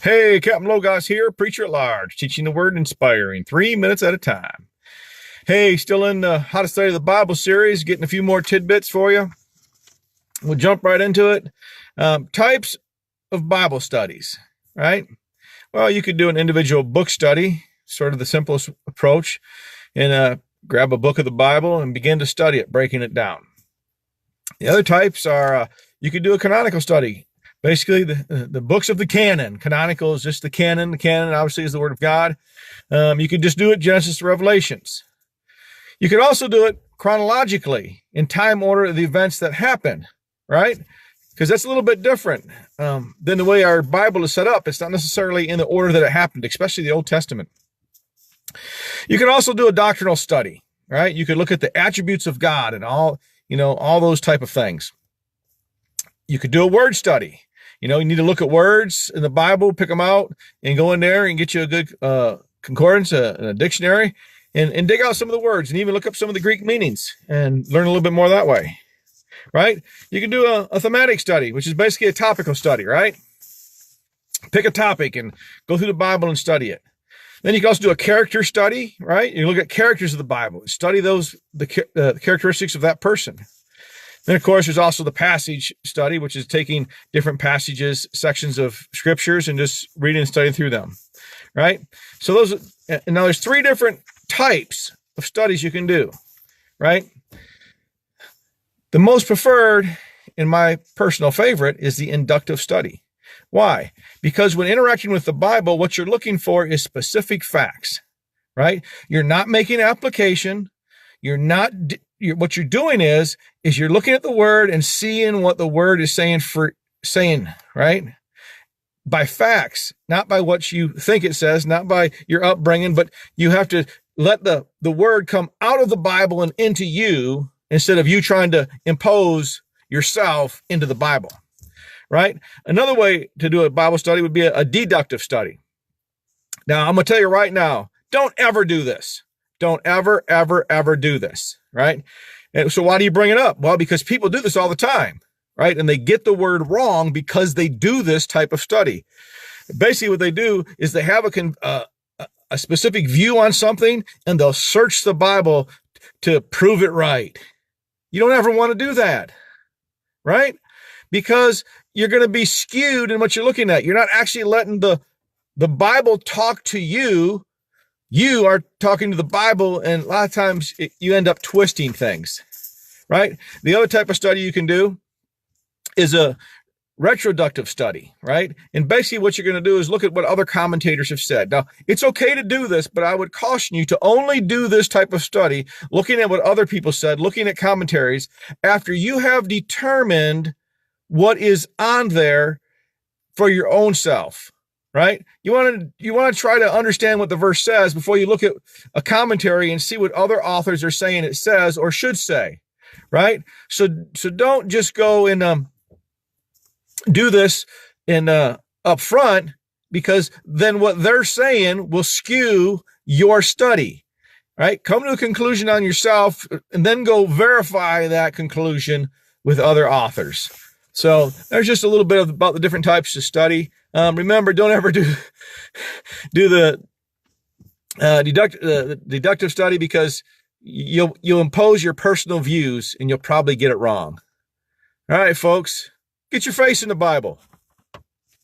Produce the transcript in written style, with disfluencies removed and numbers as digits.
Hey, Captain Logos here, preacher at large, teaching the word, inspiring 3 minutes at a time. Hey, still in the How to Study the Bible series, getting a few more tidbits for you. We'll jump right into it. Types of Bible studies, right? Well, you could do an individual book study, sort of the simplest approach, and grab a book of the Bible and begin to study it, breaking it down. The other types are, you could do a canonical study. Basically, the books of the canon. Canonical is just the canon. The canon, obviously, is the Word of God. You could just do it Genesis to Revelations. You could also do it chronologically, in time order of the events that happen, right? Because that's a little bit different than the way our Bible is set up. It's not necessarily in the order that it happened, especially the Old Testament. You can also do a doctrinal study, right? You could look at the attributes of God and all those type of things. You could do a word study. You need to look at words in the Bible, pick them out, and go in there and get you a good concordance, a dictionary, and dig out some of the words and even look up some of the Greek meanings and learn a little bit more that way, right? You can do a thematic study, which is basically a topical study, right? Pick a topic and go through the Bible and study it. Then you can also do a character study, right? You look at characters of the Bible and study the characteristics of that person. Then, of course, there's also the passage study, which is taking different passages, sections of scriptures, and just reading and studying through them, right? So now there's 3 different types of studies you can do, right? The most preferred, and my personal favorite, is the inductive study. Why? Because when interacting with the Bible, what you're looking for is specific facts, right? You're not making application. What you're doing is you're looking at the word and seeing what the word is saying, right? By facts, not by what you think it says, not by your upbringing, but you have to let the word come out of the Bible and into you instead of you trying to impose yourself into the Bible, right? Another way to do a Bible study would be a deductive study. Now, I'm going to tell you right now, don't ever do this. Don't ever, ever, ever do this, right? And so why do you bring it up? Well, because people do this all the time, right? And they get the word wrong because they do this type of study. Basically, what they do is they have a specific view on something, and they'll search the Bible to prove it right. You don't ever want to do that, right? Because you're going to be skewed in what you're looking at. You're not actually letting the Bible talk to you. You are talking to the Bible, and a lot of times you end up twisting things, right? The other type of study you can do is a retroductive study, right? And basically what you're going to do is look at what other commentators have said. Now, it's okay to do this, but I would caution you to only do this type of study, looking at what other people said, looking at commentaries, after you have determined what is on there for your own self. Right? You want to try to understand what the verse says before you look at a commentary and see what other authors are saying it says or should say, right? So don't just go and do this up front, because then what they're saying will skew your study, right? Come to a conclusion on yourself and then go verify that conclusion with other authors. So there's just a little bit about the different types of study. Remember, don't ever do the deductive study, because you'll impose your personal views and you'll probably get it wrong. All right, folks, get your face in the Bible.